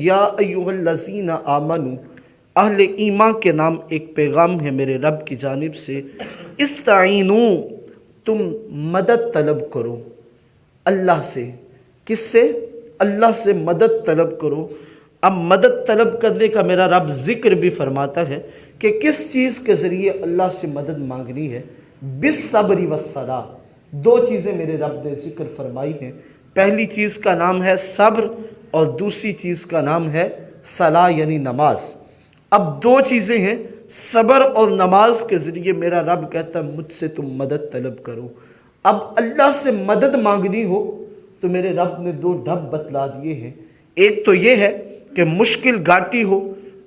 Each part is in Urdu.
یا ایہا آمنو، اہل ایمان کے نام ایک پیغام ہے میرے رب کی جانب سے، استعینو، تم مدد طلب کرو اللہ سے۔ کس سے؟ اللہ سے مدد طلب کرو۔ اب مدد طلب کرنے کا میرا رب ذکر بھی فرماتا ہے کہ کس چیز کے ذریعے اللہ سے مدد مانگنی ہے۔ بالصبر والصلاۃ، دو چیزیں میرے رب نے ذکر فرمائی ہیں۔ پہلی چیز کا نام ہے صبر اور دوسری چیز کا نام ہے صلاۃ یعنی نماز۔ اب دو چیزیں ہیں، صبر اور نماز کے ذریعے میرا رب کہتا ہے مجھ سے تم مدد طلب کرو۔ اب اللہ سے مدد مانگنی ہو تو میرے رب نے دو ڈھب بتلا دیے ہیں۔ ایک تو یہ ہے کہ مشکل گھاٹی ہو،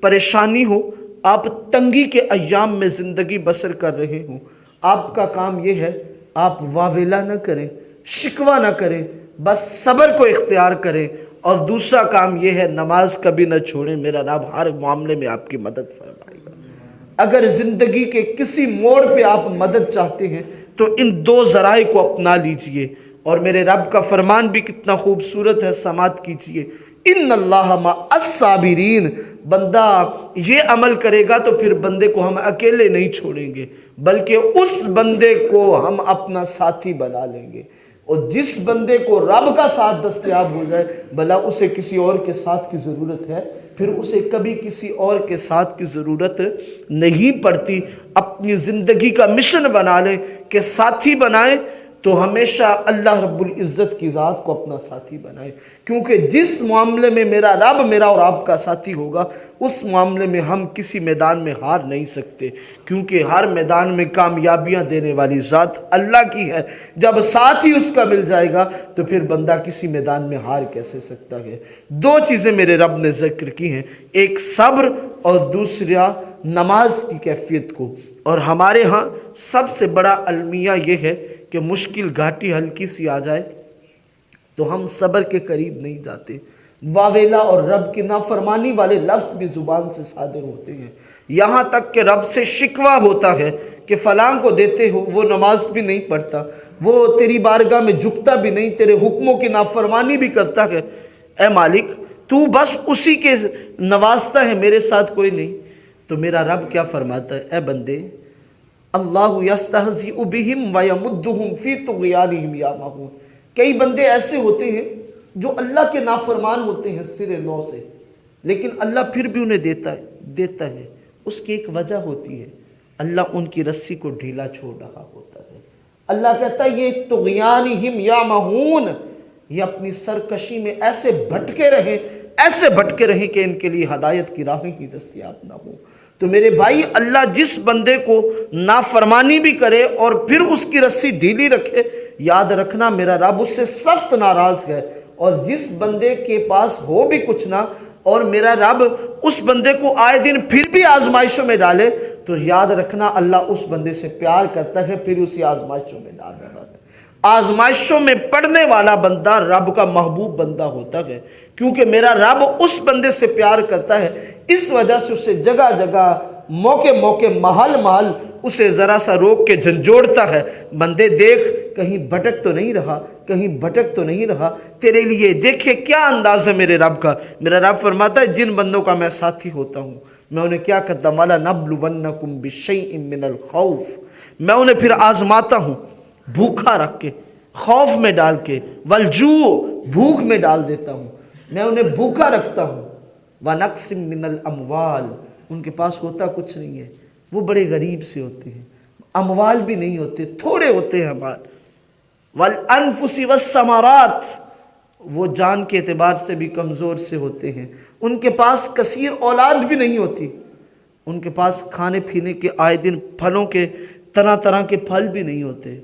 پریشانی ہو، آپ تنگی کے ایام میں زندگی بسر کر رہے ہوں، آپ کا کام یہ ہے آپ واویلا نہ کریں، شکوہ نہ کریں، بس صبر کو اختیار کریں، اور دوسرا کام یہ ہے نماز کبھی نہ چھوڑیں، میرا رب ہر معاملے میں آپ کی مدد فرمائے گا۔ اگر زندگی کے کسی موڑ پہ آپ مدد چاہتے ہیں تو ان دو ذرائع کو اپنا لیجئے، اور میرے رب کا فرمان بھی کتنا خوبصورت ہے، سماعت کیجئے، ان اللہ مع الصابرین۔ بندہ یہ عمل کرے گا تو پھر بندے کو ہم اکیلے نہیں چھوڑیں گے، بلکہ اس بندے کو ہم اپنا ساتھی بنا لیں گے۔ اور جس بندے کو رب کا ساتھ دستیاب ہو جائے، بھلا اسے کسی اور کے ساتھ کی ضرورت ہے؟ پھر اسے کبھی کسی اور کے ساتھ کی ضرورت نہیں پڑتی۔ اپنی زندگی کا مشن بنا لیں کہ ساتھی بنائیں تو ہمیشہ اللہ رب العزت کی ذات کو اپنا ساتھی بنائیں، کیونکہ جس معاملے میں میرا رب میرا اور آپ کا ساتھی ہوگا اس معاملے میں ہم کسی میدان میں ہار نہیں سکتے، کیونکہ ہر میدان میں کامیابیاں دینے والی ذات اللہ کی ہے۔ جب ساتھی اس کا مل جائے گا تو پھر بندہ کسی میدان میں ہار کیسے سکتا ہے۔ دو چیزیں میرے رب نے ذکر کی ہیں، ایک صبر اور دوسرا نماز کی کیفیت کو۔ اور ہمارے ہاں سب سے بڑا المیہ یہ ہے کہ مشکل گھاٹی ہلکی سی آ جائے تو ہم صبر کے قریب نہیں جاتے، واویلا اور رب کی نافرمانی والے لفظ بھی زبان سے صادر ہوتے ہیں، یہاں تک کہ رب سے شکوہ ہوتا ہے کہ فلاں کو دیتے ہو وہ نماز بھی نہیں پڑھتا، وہ تیری بارگاہ میں جھکتا بھی نہیں، تیرے حکموں کی نافرمانی بھی کرتا ہے، اے مالک تو بس اسی کے نوازتا ہے، میرے ساتھ کوئی نہیں۔ تو میرا رب کیا فرماتا ہے، اے بندے، اللہ یستہزئ بہم ویمدہم فی طغیانہم یعمہون۔ کئی بندے ایسے ہوتے ہیں جو اللہ کے نافرمان ہوتے ہیں سرے نو سے، لیکن اللہ پھر بھی انہیں دیتا ہے۔ اس کی ایک وجہ ہوتی ہے، اللہ ان کی رسی کو ڈھیلا چھوڑ رہا ہوتا ہے۔ اللہ کہتا ہے یہ طغیانہم یعمہون، یہ اپنی سرکشی میں ایسے بھٹکے رہیں کہ ان کے لیے ہدایت کی راہیں ہی دستیاب نہ ہو۔ تو میرے بھائی، اللہ جس بندے کو نافرمانی بھی کرے اور پھر اس کی رسی ڈھیلی رکھے، یاد رکھنا میرا رب اس سے سخت ناراض ہے۔ اور جس بندے کے پاس ہو بھی کچھ نہ اور میرا رب اس بندے کو آئے دن پھر بھی آزمائشوں میں ڈالے، تو یاد رکھنا اللہ اس بندے سے پیار کرتا ہے، پھر اسی آزمائشوں میں ڈال رہا ہے۔ آزمائشوں میں پڑنے والا بندہ رب کا محبوب بندہ ہوتا ہے، کیونکہ میرا رب اس بندے سے پیار کرتا ہے، اس وجہ سے اسے جگہ جگہ موقع محل اسے ذرا سا روک کے جھنجھوڑتا ہے، بندے دیکھ کہیں بھٹک تو نہیں رہا، تیرے لیے دیکھے کیا انداز ہے میرے رب کا۔ میرا رب فرماتا ہے جن بندوں کا میں ساتھی ہوتا ہوں میں انہیں کیا کرتا ہوں، وَلَنَبْلُوَنَّكُمْ بِشَيْءٍ مِّنَ الْخَوْفِ، میں انہیں پھر آزماتا ہوں، بھوکا رکھ کے، خوف میں ڈال کے، والجوع، بھوک میں ڈال دیتا ہوں، میں انہیں بھوکا رکھتا ہوں، وَنَقْصٍ مِّنَ الْأَمْوَالِ، ان کے پاس ہوتا کچھ نہیں ہے، وہ بڑے غریب سے ہوتے ہیں، اموال بھی نہیں ہوتے، تھوڑے ہوتے ہیں اموال، وَالْأَنفُسِ وَالثَّمَرَاتِ، وہ جان کے اعتبار سے بھی کمزور سے ہوتے ہیں، ان کے پاس کثیر اولاد بھی نہیں ہوتی، ان کے پاس کھانے پینے کے آئے دن پھلوں کے طرح کے پھل بھی نہیں ہوتے۔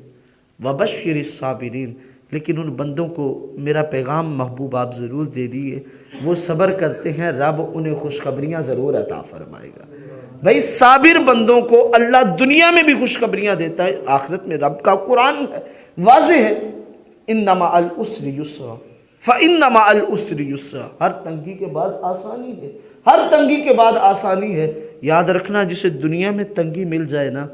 وَبَشِّرِ الصَّابِرِينَ، لیکن ان بندوں کو میرا پیغام محبوب آپ ضرور دے دیئے، وہ صبر کرتے ہیں، رب انہیں خوشخبریاں ضرور عطا فرمائے گا۔ بھئی صابر بندوں کو اللہ دنیا میں بھی خوشخبریاں دیتا ہے، آخرت میں رب کا قرآن ہے، واضح ہے، اِنَّ مَعَ الْعُسْرِ يُسْرًا فَإِنَّ مَعَ الْعُسْرِ يُسْرًا، ہر تنگی کے بعد آسانی ہے، ہر تنگی کے بعد آسانی ہے۔ یاد رکھنا جسے دنیا میں تنگی مل جائے نا،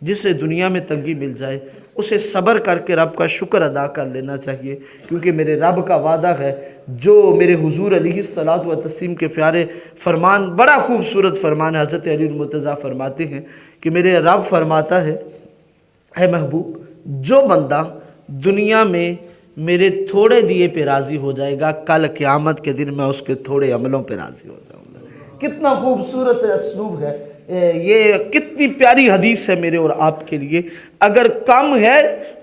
جسے دنیا میں تنگی مل جائے، اسے صبر کر کے رب کا شکر ادا کر لینا چاہیے، کیونکہ میرے رب کا وعدہ ہے جو میرے حضور علیہ الصلوۃ والتسلیم کے پیارے فرمان، بڑا خوبصورت فرمان ہے، حضرت علی المرتضیٰ فرماتے ہیں کہ میرے رب فرماتا ہے اے محبوب، جو بندہ دنیا میں میرے تھوڑے دیے پہ راضی ہو جائے گا، کل قیامت کے دن میں اس کے تھوڑے عملوں پہ راضی ہو جاؤں گا۔ کتنا خوبصورت اسلوب ہے یہ، کتنی پیاری حدیث ہے میرے اور آپ کے لیے۔ اگر کم ہے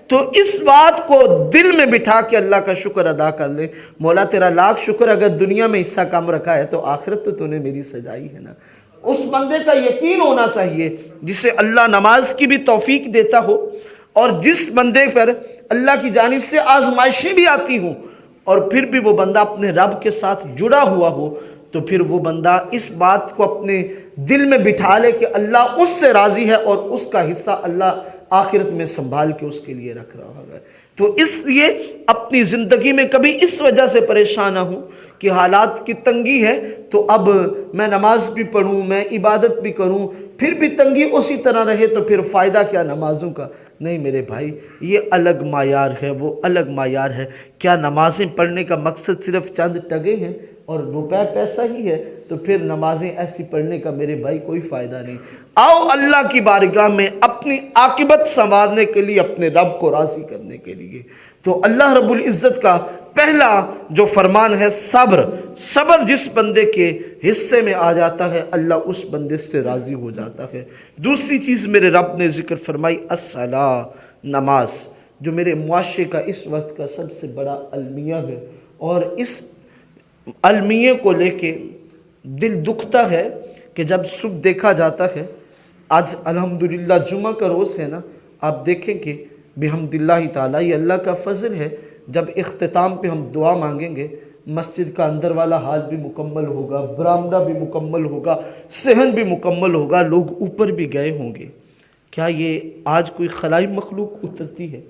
تو اس بات کو دل میں بٹھا کے اللہ کا شکر ادا کر لے، مولا تیرا لاکھ شکر، اگر دنیا میں حصہ کم رکھا ہے تو آخرت تو نے میری سجائی ہے نا۔ اس بندے کا یقین ہونا چاہیے جسے اللہ نماز کی بھی توفیق دیتا ہو، اور جس بندے پر اللہ کی جانب سے آزمائشیں بھی آتی ہوں اور پھر بھی وہ بندہ اپنے رب کے ساتھ جڑا ہوا ہو، تو پھر وہ بندہ اس بات کو اپنے دل میں بٹھا لے کہ اللہ اس سے راضی ہے اور اس کا حصہ اللہ آخرت میں سنبھال کے اس کے لیے رکھ رہا ہے۔ تو اس لیے اپنی زندگی میں کبھی اس وجہ سے پریشان نہ ہوں کہ حالات کی تنگی ہے تو اب میں نماز بھی پڑھوں، میں عبادت بھی کروں، پھر بھی تنگی اسی طرح رہے تو پھر فائدہ کیا نمازوں کا۔ نہیں میرے بھائی، یہ الگ معیار ہے، وہ الگ معیار ہے۔ کیا نمازیں پڑھنے کا مقصد صرف چند ٹگے ہیں اور روپے پیسہ ہی ہے؟ تو پھر نمازیں ایسی پڑھنے کا میرے بھائی کوئی فائدہ نہیں۔ آؤ اللہ کی بارگاہ میں اپنی عاقبت سنوارنے کے لیے، اپنے رب کو راضی کرنے کے لیے۔ تو اللہ رب العزت کا پہلا جو فرمان ہے صبر، صبر جس بندے کے حصے میں آ جاتا ہے اللہ اس بندے سے راضی ہو جاتا ہے۔ دوسری چیز میرے رب نے ذکر فرمائی الصلاۃ، نماز، جو میرے معاشرے کا اس وقت کا سب سے بڑا المیہ ہے، اور اس المیہ کو لے کے دل دکھتا ہے کہ جب صبح دیکھا جاتا ہے، آج الحمدللہ جمعہ کا روز ہے نا، آپ دیکھیں کہ بحمد اللہ تعالیٰ، یہ اللہ کا فضل ہے، جب اختتام پہ ہم دعا مانگیں گے مسجد کا اندر والا حال بھی مکمل ہوگا، برآمدہ بھی مکمل ہوگا، صحن بھی مکمل ہوگا، لوگ اوپر بھی گئے ہوں گے۔ کیا یہ آج کوئی خلائی مخلوق اترتی ہے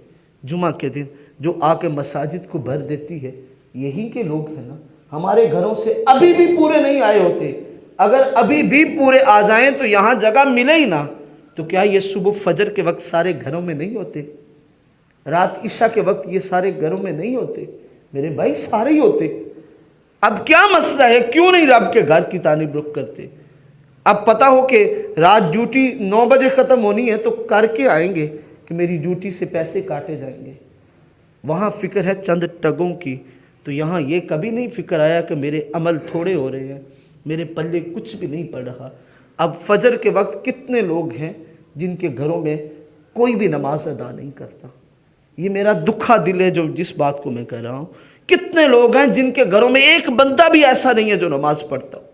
جمعہ کے دن جو آ کے مساجد کو بھر دیتی ہے؟ یہی کے لوگ ہیں نا۔ ہمارے گھروں سے ابھی بھی پورے نہیں آئے ہوتے، اگر ابھی بھی پورے آ جائیں تو یہاں جگہ ملے ہی نہ، تو کیا یہ صبح فجر کے وقت سارے گھروں میں نہیں ہوتے؟ رات عشاء کے وقت یہ سارے گھروں میں نہیں ہوتے؟ میرے بھائی سارے ہی ہوتے۔ اب کیا مسئلہ ہے، کیوں نہیں رب کے گھر کی تعریف رخ کرتے؟ اب پتہ ہو کہ رات ڈیوٹی 9 بجے ختم ہونی ہے تو کر کے آئیں گے کہ میری ڈیوٹی سے پیسے کاٹے جائیں گے۔ وہاں فکر ہے چند ٹگوں کی، تو یہاں یہ کبھی نہیں فکر آیا کہ میرے عمل تھوڑے ہو رہے ہیں، میرے پلے کچھ بھی نہیں پڑ رہا۔ اب فجر کے وقت کتنے لوگ ہیں جن کے گھروں میں کوئی بھی نماز ادا نہیں کرتا؟ یہ میرا دکھا دل ہے جو جس بات کو میں کہہ رہا ہوں۔ کتنے لوگ ہیں جن کے گھروں میں ایک بندہ بھی ایسا نہیں ہے جو نماز پڑھتا ہو،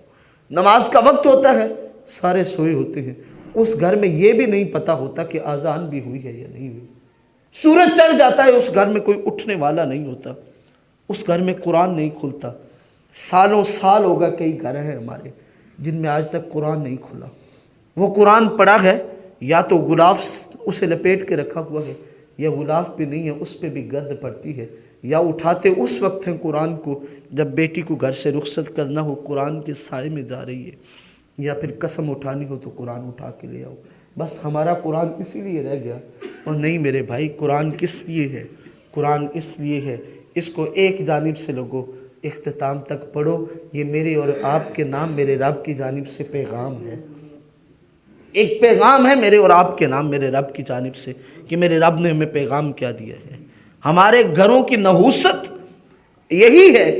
نماز کا وقت ہوتا ہے سارے سوئے ہوتے ہیں، اس گھر میں یہ بھی نہیں پتہ ہوتا کہ اذان بھی ہوئی ہے یا نہیں ہوئی۔ سورج چڑھ جاتا ہے، اس گھر میں کوئی اٹھنے والا نہیں ہوتا، اس گھر میں قرآن نہیں کھلتا۔ سالوں سال ہوگا، کئی گھر ہیں ہمارے جن میں آج تک قرآن نہیں کھلا۔ وہ قرآن پڑھا ہے یا تو غلاف اسے لپیٹ کے رکھا ہوا ہے، یا غلاف بھی نہیں ہے اس پہ بھی گرد پڑتی ہے، یا اٹھاتے اس وقت ہیں قرآن کو جب بیٹی کو گھر سے رخصت کرنا ہو، قرآن کے سائے میں جا رہی ہے، یا پھر قسم اٹھانی ہو تو قرآن اٹھا کے لے آؤ۔ بس ہمارا قرآن اسی لیے رہ گیا۔ اور نہیں میرے بھائی، قرآن کس لیے ہے؟ قرآن اس لیے ہے، اس کو ایک جانب سے لوگوں اختتام تک پڑھو، یہ میرے اور آپ کے نام میرے رب کی جانب سے پیغام ہے۔ ایک پیغام ہے میرے اور آپ کے نام میرے رب کی جانب سے کہ میرے رب نے ہمیں پیغام کیا دیا ہے۔ ہمارے گھروں کی نحوست یہی ہے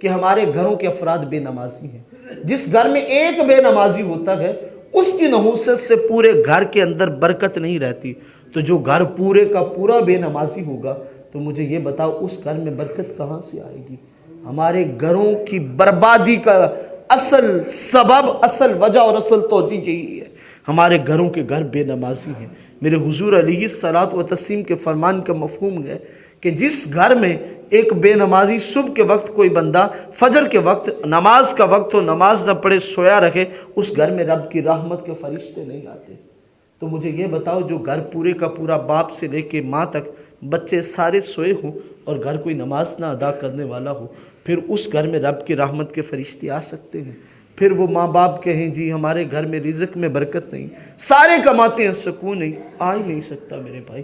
کہ ہمارے گھروں کے افراد بے نمازی ہیں۔ جس گھر میں ایک بے نمازی ہوتا ہے اس کی نحوست سے پورے گھر کے اندر برکت نہیں رہتی۔ تو جو گھر پورے کا پورا بے نمازی ہوگا تو مجھے یہ بتاؤ اس گھر میں برکت کہاں سے آئے گی؟ ہمارے گھروں کی بربادی کا اصل سبب، اصل وجہ اور اصل توجہ یہی ہے، ہمارے گھروں کے گھر بے نمازی ہیں۔ میرے حضور علیہ الصلوۃ والتسلیم کے فرمان کا مفہوم ہے کہ جس گھر میں ایک بے نمازی صبح کے وقت کوئی بندہ فجر کے وقت نماز کا وقت ہو نماز نہ پڑھے سویا رہے، اس گھر میں رب کی رحمت کے فرشتے نہیں آتے۔ تو مجھے یہ بتاؤ جو گھر پورے کا پورا باپ سے لے کے ماں تک بچے سارے سوئے ہوں اور گھر کوئی نماز نہ ادا کرنے والا ہو، پھر اس گھر میں رب کی رحمت کے فرشتے آ سکتے ہیں؟ پھر وہ ماں باپ کہیں جی ہمارے گھر میں رزق میں برکت نہیں، سارے کماتے ہیں سکون نہیں، آ ہی نہیں سکتا میرے بھائی۔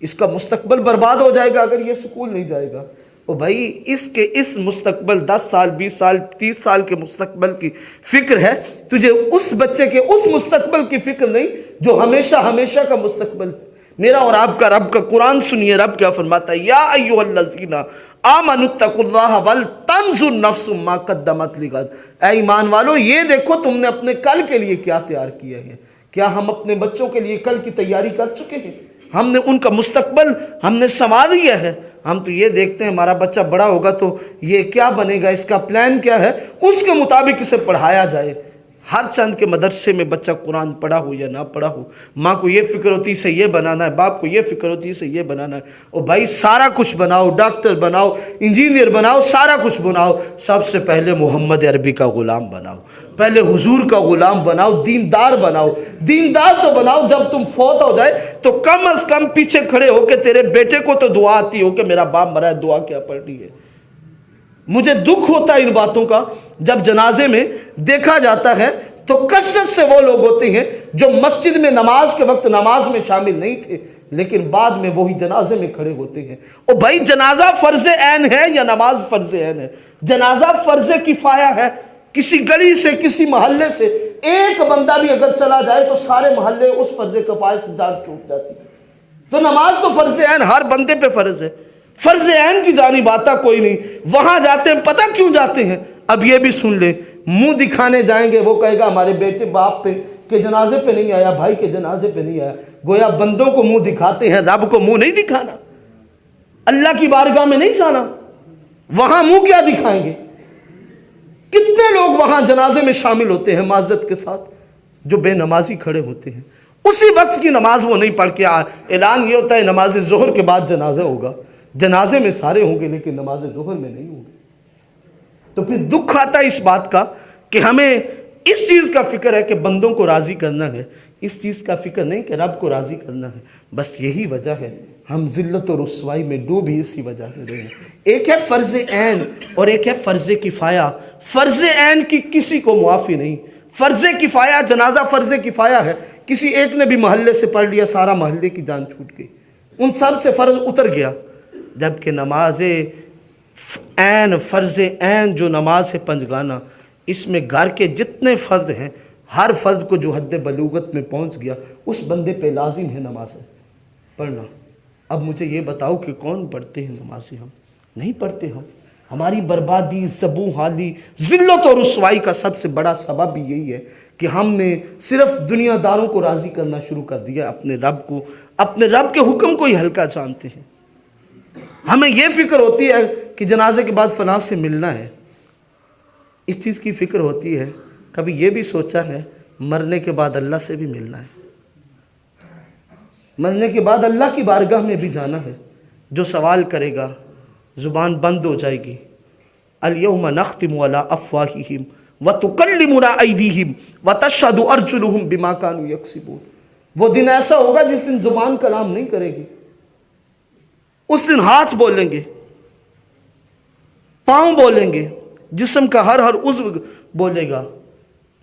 اس کا مستقبل برباد ہو جائے گا اگر یہ اسکول نہیں جائے گا۔ او بھائی اس مستقبل 10 سال 20 سال 30 سال کے مستقبل کی فکر ہے، تجھے اس بچے کے اس مستقبل کی فکر نہیں جو ہمیشہ ہمیشہ کا مستقبل۔ میرا اور آپ کا رب کا قرآن سنیے، رب کیا فرماتا ہے، یا ایھا الذین آمنوا اتقوا اللہ ولتنظر نفس ما قدمت لغد۔ اے ایمان والو، یہ دیکھو تم نے اپنے کل کے لیے کیا تیار کیا ہے۔ کیا ہم اپنے بچوں کے لیے کل کی تیاری کر چکے ہیں؟ ہم نے ان کا مستقبل ہم نے سنوار لیا ہے؟ ہم تو یہ دیکھتے ہیں ہمارا بچہ بڑا ہوگا تو یہ کیا بنے گا، اس کا پلان کیا ہے، اس کے مطابق اسے پڑھایا جائے۔ ہر چند کے مدرسے میں بچہ قرآن پڑھا ہو یا نہ پڑھا ہو، ماں کو یہ فکر ہوتی ہے اسے یہ بنانا ہے، باپ کو یہ فکر ہوتی ہے اسے یہ بنانا ہے۔ اور بھائی سارا کچھ بناؤ، ڈاکٹر بناؤ، انجینئر بناؤ، سارا کچھ بناؤ، سب سے پہلے محمد عربی کا غلام بناؤ، پہلے حضور کا غلام بناؤ، دیندار بناؤ۔ دیندار تو بناؤ جب تم فوت ہو جائے تو کم از کم پیچھے کھڑے ہو کے تیرے بیٹے کو تو دعا آتی ہو کہ میرا باپ مرا ہے، دعا کیا پڑھنی ہے۔ مجھے دکھ ہوتا ہے ان باتوں کا، جب جنازے میں دیکھا جاتا ہے تو کثرت سے وہ لوگ ہوتے ہیں جو مسجد میں نماز کے وقت نماز میں شامل نہیں تھے، لیکن بعد میں وہی جنازے میں کھڑے ہوتے ہیں۔ اور بھائی جنازہ فرض عین ہے یا نماز فرض عین ہے؟ جنازہ فرض کفایہ ہے۔ کسی گلی سے کسی محلے سے ایک بندہ بھی اگر چلا جائے تو سارے محلے اس فرض کفایہ سے جان چھوٹ جاتی ہے۔ تو نماز تو فرض عین ہر بندے پہ فرض ہے، فرض عین کی جانب آتا کوئی نہیں۔ وہاں جاتے ہیں، پتہ کیوں جاتے ہیں؟ اب یہ بھی سن لیں، منہ دکھانے جائیں گے، وہ کہے گا ہمارے بیٹے باپ پہ کے جنازے پہ نہیں آیا، بھائی کے جنازے پہ نہیں آیا۔ گویا بندوں کو منہ دکھاتے ہیں، رب کو منہ نہیں دکھانا، اللہ کی بارگاہ میں نہیں جانا، وہاں منہ کیا دکھائیں گے؟ کتنے لوگ وہاں جنازے میں شامل ہوتے ہیں معذرت کے ساتھ، جو بے نمازی کھڑے ہوتے ہیں، اسی وقت کی نماز وہ نہیں پڑھ کے اعلان یہ ہوتا ہے نماز ظہر کے بعد جنازہ ہوگا۔ جنازے میں سارے ہوں گے لیکن نماز ظہر میں نہیں ہوں گے۔ تو پھر دکھ آتا ہے اس بات کا کہ ہمیں اس چیز کا فکر ہے کہ بندوں کو راضی کرنا ہے، اس چیز کا فکر نہیں کہ رب کو راضی کرنا ہے۔ بس یہی وجہ ہے ہم ذلت و رسوائی میں ڈوب ہی اسی وجہ سے رہے ہیں۔ ایک ہے فرض عین اور ایک ہے فرض کفایہ۔ فرض عین کی کسی کو معافی نہیں، فرض کفایہ جنازہ فرض کفایہ ہے۔ کسی ایک نے بھی محلے سے پڑھ لیا، سارا محلے کی جان چھوٹ گئی، ان سب سے فرض اتر گیا۔ جبکہ نماز عین، فرض عین جو نماز ہے پنجگانہ، اس میں گھر کے جتنے فرض ہیں، ہر فرض کو جو حد بلوغت میں پہنچ گیا اس بندے پہ لازم ہے نماز پڑھنا۔ اب مجھے یہ بتاؤ کہ کون پڑھتے ہیں نمازی؟ ہم نہیں پڑھتے۔ ہماری بربادی، زبوں حالی، ذلت و رسوائی کا سب سے بڑا سبب بھی یہی ہے کہ ہم نے صرف دنیا داروں کو راضی کرنا شروع کر دیا، اپنے رب کو، اپنے رب کے حکم کو ہی ہلکا جانتے ہیں۔ ہمیں یہ فکر ہوتی ہے کہ جنازے کے بعد فلاں سے ملنا ہے، اس چیز کی فکر ہوتی ہے۔ کبھی یہ بھی سوچا ہے مرنے کے بعد اللہ سے بھی ملنا ہے، مرنے کے بعد اللہ کی بارگاہ میں بھی جانا ہے۔ جو سوال کرے گا زبان بند ہو جائے گی۔ الیوم نختم علی افواہہم وتکلمنا ایدیہم وتشہد ارجلہم بما کانوا یکسبون۔ وہ دن ایسا ہوگا جس دن زبان کلام نہیں کرے گی، اس دن ہاتھ بولیں گے، پاؤں بولیں گے، جسم کا ہر عضو بولے گا۔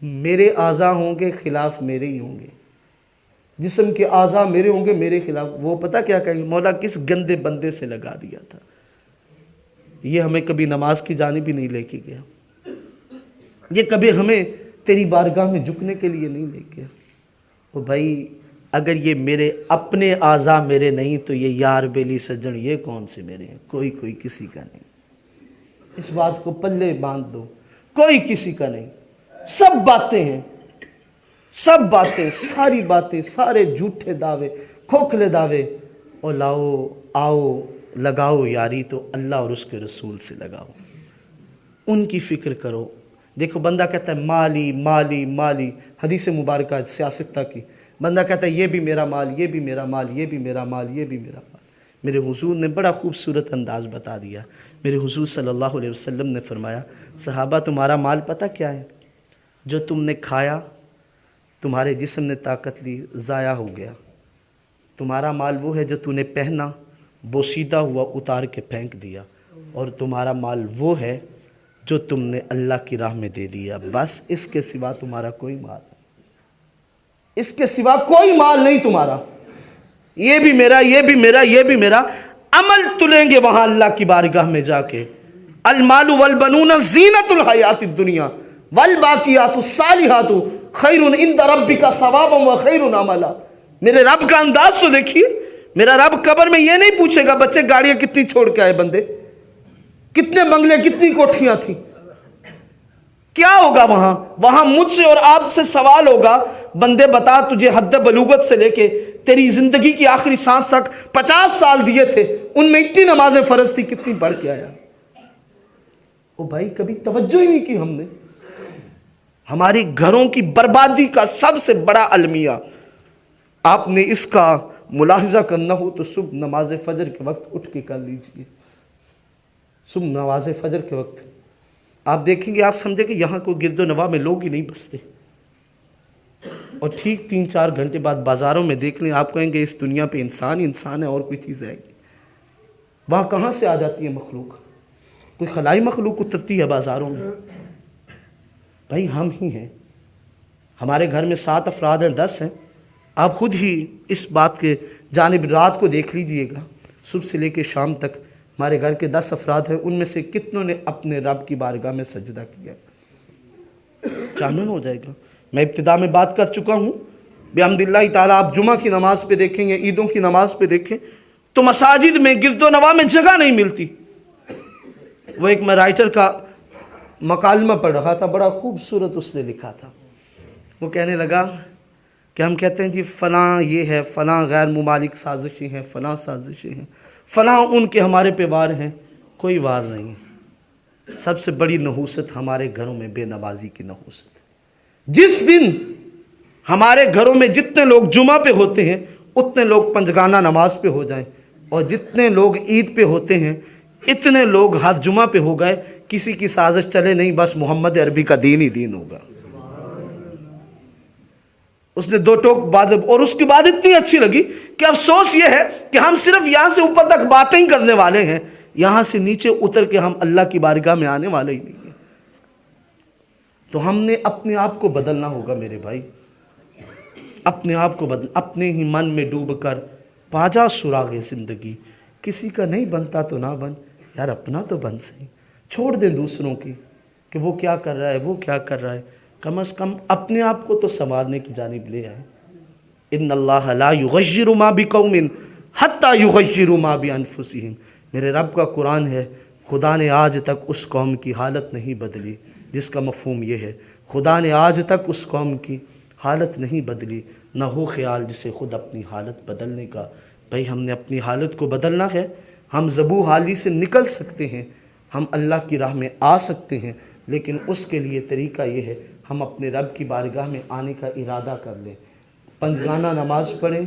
میرے اعضاء ہوں گے خلاف میرے ہی ہوں گے، جسم کے اعضاء میرے ہوں گے میرے خلاف۔ وہ پتہ کیا کہیں گے؟ مولا کس گندے بندے سے لگا دیا تھا، یہ ہمیں کبھی نماز کی جانب ہی نہیں لے کے گیا، یہ کبھی ہمیں تیری بارگاہ میں جھکنے کے لیے نہیں لے گیا۔ اور بھائی اگر یہ میرے اپنے اعضاء میرے نہیں تو یہ یار بیلی سجن یہ کون سے میرے ہیں؟ کوئی کسی کا نہیں۔ اس بات کو پلے باندھ دو، کوئی کسی کا نہیں۔ سب باتیں ہیں، سب باتیں، ساری باتیں، سارے جھوٹے دعوے، کھوکھلے دعوے۔ اور لاؤ آؤ لگاؤ یاری تو اللہ اور اس کے رسول سے لگاؤ، ان کی فکر کرو۔ دیکھو بندہ کہتا ہے مالی مالی مالی، حدیث مبارکہ سیاستہ کی، بندہ کہتا ہے یہ بھی میرا مال، یہ بھی میرا مال، یہ بھی میرا مال، یہ بھی میرا مال۔ میرے حضور نے بڑا خوبصورت انداز بتا دیا۔ میرے حضور صلی اللہ علیہ وسلم نے فرمایا صحابہ تمہارا مال پتہ کیا ہے؟ جو تم نے کھایا، تمہارے جسم نے طاقت لی، ضائع ہو گیا۔ تمہارا مال وہ ہے جو تو نے پہنا، بوسیدہ ہوا، اتار کے پھینک دیا۔ اور تمہارا مال وہ ہے جو تم نے اللہ کی راہ میں دے دیا۔ بس اس کے سوا تمہارا کوئی مال نہیں، اس کے سوا کوئی مال نہیں تمہارا۔ یہ بھی میرا، یہ بھی میرا، یہ بھی میرا۔ عمل تلیں گے وہاں اللہ کی بارگاہ میں جا کے۔ المال والبنون زینت الحیات الدنیا والباقیات الصالحات خیر عند ربک ثوابا وخیر عملا۔ میرے رب کا انداز تو دیکھیے، میرا رب قبر میں یہ نہیں پوچھے گا بچے گاڑیاں کتنی چھوڑ کے آئے بندے، کتنے بنگلے، کتنی کوٹھیاں تھیں۔ کیا ہوگا وہاں مجھ سے اور آپ سے سوال ہوگا، بندے بتا تجھے حد بلوغت سے لے کے تیری زندگی کی آخری سانس تک 50 سال دیے تھے، ان میں اتنی نمازیں فرض تھی، کتنی پڑھ کے آیا؟ او بھائی کبھی توجہ ہی نہیں کی ہم نے۔ ہماری گھروں کی بربادی کا سب سے بڑا المیہ آپ نے اس کا ملاحظہ کرنا ہو تو صبح نماز فجر کے وقت اٹھ کے کر لیجئے۔ صبح نماز فجر کے وقت آپ دیکھیں گے، آپ سمجھیں کہ یہاں کوئی گرد و نواح میں لوگ ہی نہیں بستے، اور ٹھیک 3-4 گھنٹے بعد بازاروں میں دیکھ لیں، آپ کہیں گے اس دنیا پہ انسان ہی انسان ہے اور کوئی چیز ہے گی۔ وہاں کہاں سے آ جاتی ہے مخلوق؟ کوئی خلائی مخلوق اترتی ہے بازاروں میں؟ بھائی ہم ہی ہیں۔ ہمارے گھر میں 7 افراد ہیں، 10 ہیں، آپ خود ہی اس بات کے جانب رات کو دیکھ لیجئے گا، صبح سے لے کے شام تک ہمارے گھر کے 10 افراد ہیں، ان میں سے کتنوں نے اپنے رب کی بارگاہ میں سجدہ کیا؟ چانن ہو جائے گا۔ میں ابتدا میں بات کر چکا ہوں، بحمد اللہ تعالیٰ آپ جمعہ کی نماز پہ دیکھیں یا عیدوں کی نماز پہ دیکھیں تو مساجد میں گرد و نواح میں جگہ نہیں ملتی۔ وہ ایک میں رائٹر کا مکالمہ پڑھ رہا تھا، بڑا خوبصورت اس نے لکھا تھا۔ وہ کہنے لگا کہ ہم کہتے ہیں جی فلاں یہ ہے، فلاں غیر ممالک سازشیں ہیں، فلاں سازشیں ہیں، فلاں ان کے ہمارے پہ وار ہیں۔ کوئی وار نہیں ہے۔ سب سے بڑی نحوست ہمارے گھروں میں بے نمازی کی نحوست ہے۔ جس دن ہمارے گھروں میں جتنے لوگ جمعہ پہ ہوتے ہیں اتنے لوگ پنجگانہ نماز پہ ہو جائیں، اور جتنے لوگ عید پہ ہوتے ہیں اتنے لوگ ہر جمعہ پہ ہو گئے، کسی کی سازش چلے نہیں، بس محمد عربی کا دین ہی دین ہوگا۔ اس نے 2 ٹوک بازب، اور اس کی بات اتنی اچھی لگی کہ افسوس یہ ہے کہ ہم صرف یہاں سے اوپر تک باتیں ہی کرنے والے ہیں، یہاں سے نیچے اتر کے ہم اللہ کی بارگاہ میں آنے والے ہی نہیں ہیں۔ تو ہم نے اپنے آپ کو بدلنا ہوگا میرے بھائی، اپنے آپ کو بدل، اپنے ہی من میں ڈوب کر پاجا سراغ زندگی۔ کسی کا نہیں بنتا تو نہ بن یار، اپنا تو بن صحیح۔ چھوڑ دیں دوسروں کی کہ وہ کیا کر رہا ہے، وہ کیا کر رہا ہے، کم از کم اپنے آپ کو تو سنوارنے کی جانب لے آئے۔ ان اللہ لا یغیر ما بقوم حتی یغیروا ما بانفسہم۔ میرے رب کا قرآن ہے، خدا نے آج تک اس قوم کی حالت نہیں بدلی، جس کا مفہوم یہ ہے خدا نے آج تک اس قوم کی حالت نہیں بدلی، نہ ہو خیال جسے خود اپنی حالت بدلنے کا۔ بھائی ہم نے اپنی حالت کو بدلنا ہے، ہم ذبو حالی سے نکل سکتے ہیں، ہم اللہ کی راہ میں آ سکتے ہیں، لیکن اس کے لیے طریقہ یہ ہے ہم اپنے رب کی بارگاہ میں آنے کا ارادہ کر لیں، پنجگانہ نماز پڑھیں،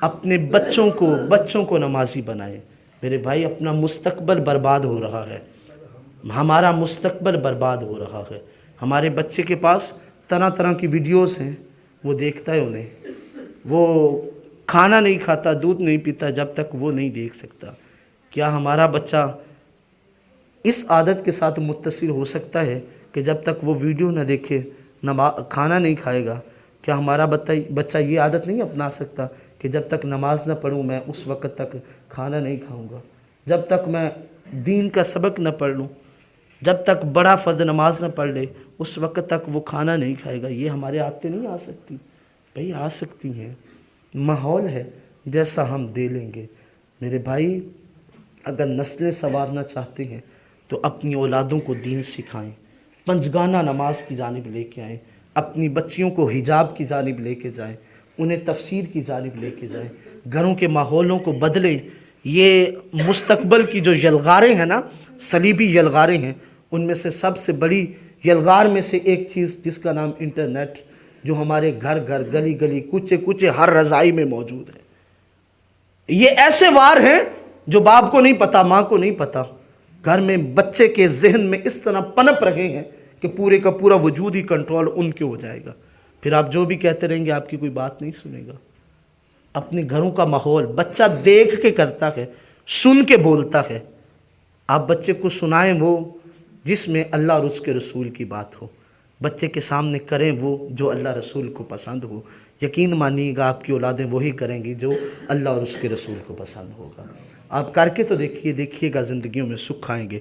اپنے بچوں کو نمازی بنائیں۔ میرے بھائی اپنا مستقبل برباد ہو رہا ہے، ہمارا مستقبل برباد ہو رہا ہے۔ ہمارے بچے کے پاس طرح طرح کی ویڈیوز ہیں، وہ دیکھتا ہے انہیں، وہ کھانا نہیں کھاتا، دودھ نہیں پیتا جب تک وہ نہیں دیکھ سکتا۔ کیا ہمارا بچہ اس عادت کے ساتھ متصل ہو سکتا ہے کہ جب تک وہ ویڈیو نہ دیکھے کھانا نہیں کھائے گا؟ کیا ہمارا بچہ یہ عادت نہیں اپنا سکتا کہ جب تک نماز نہ پڑھوں میں اس وقت تک کھانا نہیں کھاؤں گا، جب تک میں دین کا سبق نہ پڑھ لوں، جب تک بڑا فرض نماز نہ پڑھ لے اس وقت تک وہ کھانا نہیں کھائے گا؟ یہ ہمارے ہاتھ پہ نہیں آ سکتی؟ بھائی آ سکتی ہیں، ماحول ہے جیسا ہم دے لیں گے۔ میرے بھائی اگر نسلیں سنوارنا چاہتے ہیں تو اپنی اولادوں کو دین سکھائیں، پنجگانہ نماز کی جانب لے کے آئیں، اپنی بچیوں کو حجاب کی جانب لے کے جائیں، انہیں تفسیر کی جانب لے کے جائیں، گھروں کے ماحولوں کو بدلیں۔ یہ مستقبل کی جو یلغاریں ہیں نا، صلیبی یلغاریں ہیں، ان میں سے سب سے بڑی یلغار میں سے ایک چیز جس کا نام انٹرنیٹ، جو ہمارے گھر گھر گلی گلی کوچے کوچے ہر رضائی میں موجود ہے۔ یہ ایسے وار ہیں جو باپ کو نہیں پتا، ماں کو نہیں پتا، گھر میں بچے کے ذہن میں اس طرح پنپ رہے ہیں کہ پورے کا پورا وجود ہی کنٹرول ان کے ہو جائے گا۔ پھر آپ جو بھی کہتے رہیں گے آپ کی کوئی بات نہیں سنے گا۔ اپنے گھروں کا ماحول بچہ دیکھ کے کرتا ہے، سن کے بولتا ہے۔ آپ بچے کو سنائیں وہ جس میں اللہ اور اس کے رسول کی بات ہو، بچے کے سامنے کریں وہ جو اللہ رسول کو پسند ہو. یقین مانیے گا آپ کی اولادیں وہی کریں گی جو اللہ اور اس کے رسول کو پسند ہوگا. آپ کر کے تو دیکھیے گا زندگیوں میں سکھ آئیں گے.